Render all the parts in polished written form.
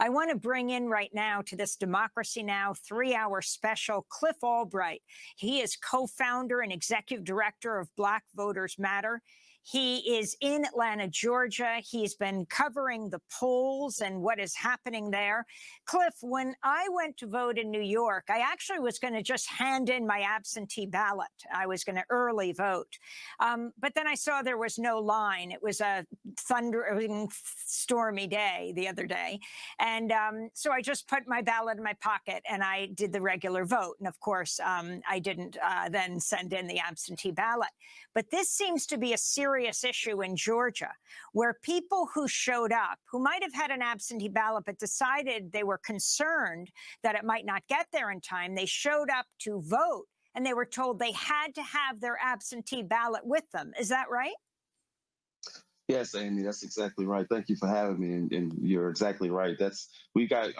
I want to bring in right now to this Democracy Now! 3-hour special Cliff Albright. He is co-founder and executive director of Black Voters Matter. He is in Atlanta, Georgia. He's been covering the polls and what is happening there. Cliff, when I went to vote in New York, I actually was going to just hand in my absentee ballot. I was going to early vote. But then I saw there was no line. It was a thundering, stormy day the other day. And so I just put my ballot in my pocket and I did the regular vote. And of course, I didn't then send in the absentee ballot. But this seems to be a serious issue in Georgia, where people who showed up, who might have had an absentee ballot, but decided they were concerned that it might not get there in time, they showed up to vote and they were told they had to have their absentee ballot with them. Is that right? Yes, Amy, that's exactly right. Thank you for having me, and you're exactly right. We got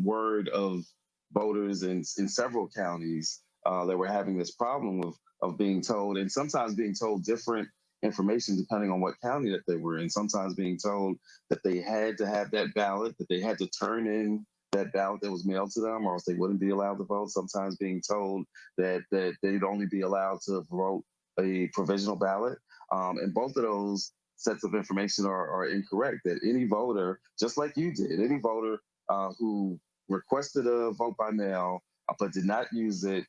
word of voters in several counties that were having this problem of being told, and sometimes being told different information depending on what county that they were in. Sometimes being told that they had to have that ballot, that they had to turn in that ballot that was mailed to them, or else they wouldn't be allowed to vote. Sometimes being told that they'd only be allowed to vote a provisional ballot, and both of those sets of information are incorrect. That any voter, just like you did, any voter who requested a vote by mail but did not use it,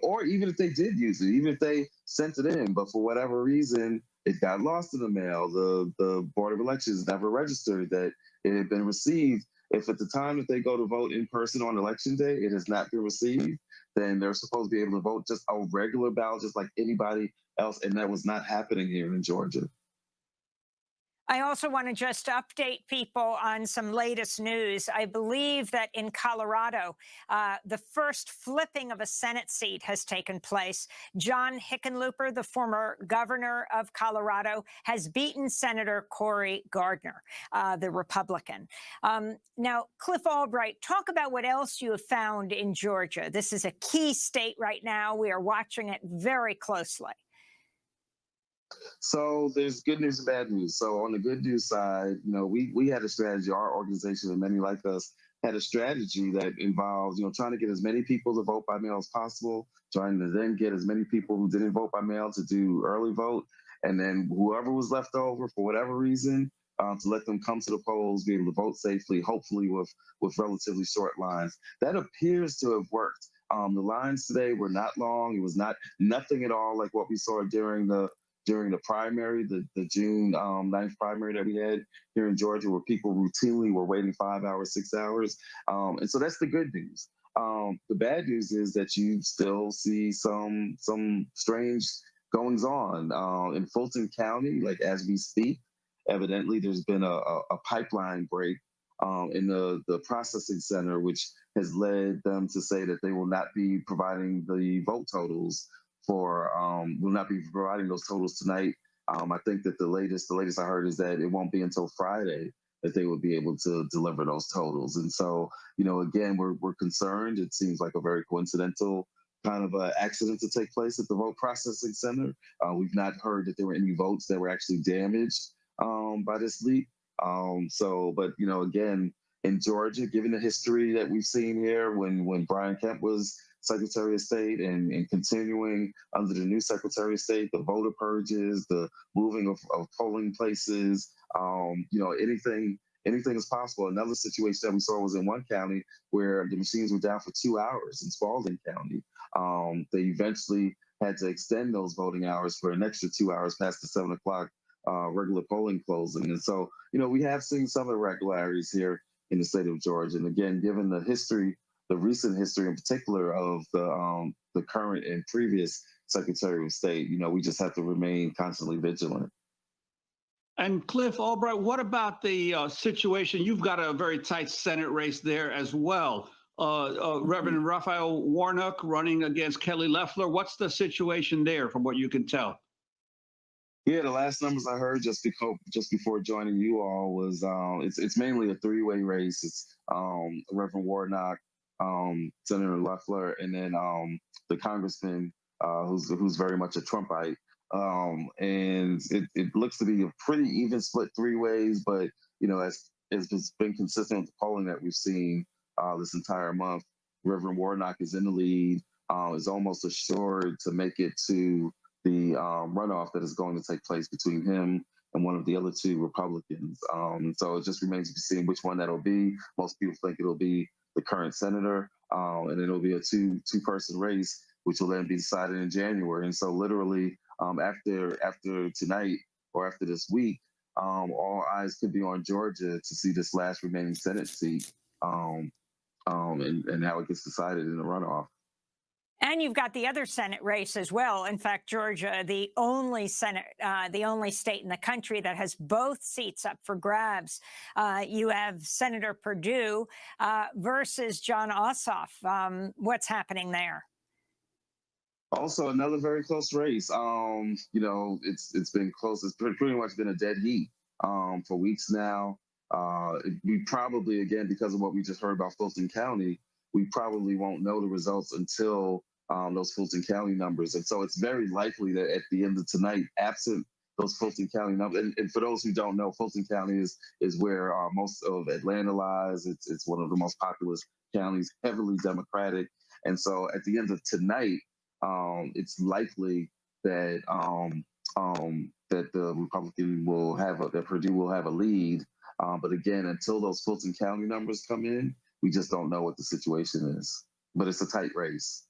or even if they did use it, even if they sent it in, but for whatever reason it got lost in the mail, the Board of Elections never registered that it had been received. If at the time that they go to vote in person on election day, it has not been received, then they're supposed to be able to vote just a regular ballot, just like anybody else, and that was not happening here in Georgia. I also want to just update people on some latest news. I believe that in Colorado, the first flipping of a Senate seat has taken place. John Hickenlooper, the former governor of Colorado, has beaten Senator Cory Gardner, the Republican. Now, Cliff Albright, talk about what else you have found in Georgia. This is a key state right now. We are watching it very closely. So there's good news and bad news. So on the good news side, we had a strategy. Our organization and many like us had a strategy that involves, trying to get as many people to vote by mail as possible, trying to then get as many people who didn't vote by mail to do early vote, and then whoever was left over for whatever reason, to let them come to the polls, be able to vote safely, hopefully with relatively short lines. That appears to have worked. The lines today were not long. It was nothing at all like what we saw during the primary, the June 9th primary that we had here in Georgia, where people routinely were waiting 5 hours, 6 hours. And so that's the good news. The bad news is that you still see some strange goings on in Fulton County, like as we speak. Evidently, there's been a pipeline break in the processing center, which has led them to say that they will not be providing the vote totals will not be providing those totals tonight. I think that the latest I heard is that it won't be until Friday that they will be able to deliver those totals. And so, again, we're concerned. It seems like a very coincidental kind of accident to take place at the vote processing center. We've not heard that there were any votes that were actually damaged by this leak. But again, in Georgia, given the history that we've seen here, when Brian Kemp was Secretary of State and continuing under the new Secretary of State, the voter purges, the moving of polling places, anything is possible. Another situation that we saw was in one county where the machines were down for 2 hours in Spalding County. They eventually had to extend those voting hours for an extra 2 hours past the 7 o'clock regular polling closing. And so, we have seen some irregularities here in the state of Georgia. And again, given the recent history in particular of the current and previous Secretary of State, we just have to remain constantly vigilant. And Cliff Albright, what about the situation? You've got a very tight Senate race there as well. Reverend Raphael Warnock running against Kelly Loeffler. What's the situation there from what you can tell? Yeah, the last numbers I heard just before joining you all was it's mainly a three-way race. It's Reverend Warnock, Senator Loeffler, and then the congressman who's very much a Trumpite. And it looks to be a pretty even split three ways, but as it's been consistent with the polling that we've seen this entire month. Reverend Warnock is in the lead, is almost assured to make it to the runoff that is going to take place between him and one of the other two Republicans. So it just remains to be seen which one that'll be. Most people think it'll be the current senator, and it'll be a two-person race, which will then be decided in January. And so literally after tonight or after this week, all eyes could be on Georgia to see this last remaining Senate seat, and how it gets decided in the runoff. And you've got the other Senate race as well. In fact, Georgia, the only state in the country that has both seats up for grabs. You have Senator Perdue versus John Ossoff. What's happening there? Also, another very close race. It's been close. It's pretty much been a dead heat for weeks now. We probably, again, because of what we just heard about Fulton County, we probably won't know the results until those Fulton County numbers. And so it's very likely that at the end of tonight, absent those Fulton County numbers, and for those who don't know, Fulton County is where most of Atlanta lies. It's one of the most populous counties, heavily Democratic. And so at the end of tonight, it's likely that that the Republican will that Perdue will have a lead. But again, until those Fulton County numbers come in, we just don't know what the situation is. But it's a tight race.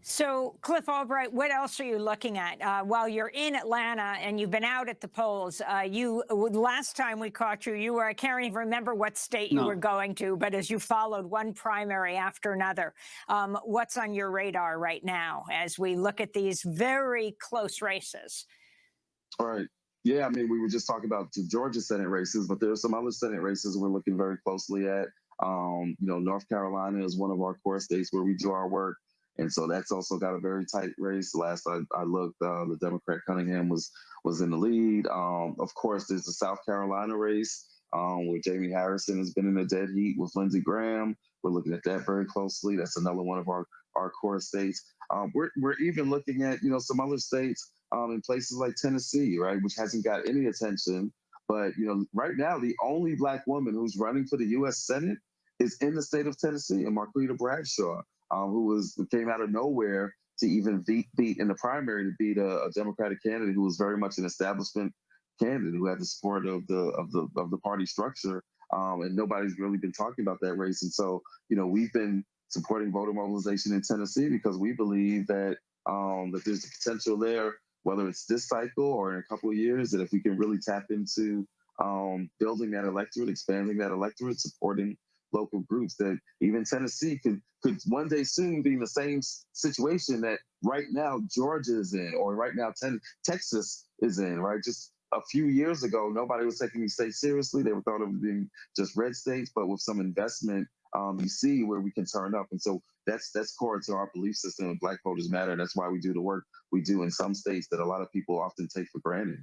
So, Cliff Albright, what else are you looking at while you're in Atlanta and you've been out at the polls? Last time we caught you, you were, I can't even remember what state you were going to, but as you followed one primary after another, what's on your radar right now as we look at these very close races? All right. Yeah, I mean, we were just talking about the Georgia Senate races, but there are some other Senate races we're looking very closely at. North Carolina is one of our core states where we do our work. And so that's also got a very tight race. Last I looked, the Democrat Cunningham was in the lead. Of course, there's the South Carolina race where Jamie Harrison has been in a dead heat with Lindsey Graham. We're looking at that very closely. That's another one of our core states. We're even looking at some other states in places like Tennessee, right, which hasn't got any attention. But right now, the only Black woman who's running for the U.S. Senate is in the state of Tennessee, and Marquita Bradshaw, who came out of nowhere to even beat in the primary to beat a Democratic candidate who was very much an establishment candidate who had the support of the party structure, and nobody's really been talking about that race. And so we've been supporting voter mobilization in Tennessee because we believe that that there's the potential there, whether it's this cycle or in a couple of years, that if we can really tap into building that electorate, expanding that electorate, supporting local groups, that even Tennessee could one day soon be in the same situation that right now Georgia is in, or right now Texas is in, right? Just a few years ago, nobody was taking these states seriously. They were thought of being just red states, but with some investment, you see where we can turn up. And so that's core to our belief system of Black Voters Matter. That's why we do the work we do in some states that a lot of people often take for granted.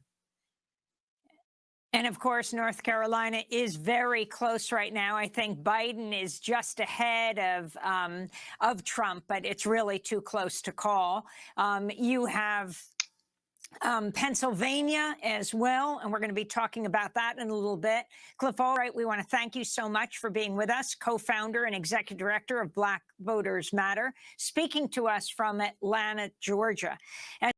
And of course, North Carolina is very close right now. I think Biden is just ahead of Trump, but it's really too close to call. You have Pennsylvania as well, and we're going to be talking about that in a little bit. Cliff Albright, we want to thank you so much for being with us, co-founder and executive director of Black Voters Matter, speaking to us from Atlanta, Georgia. And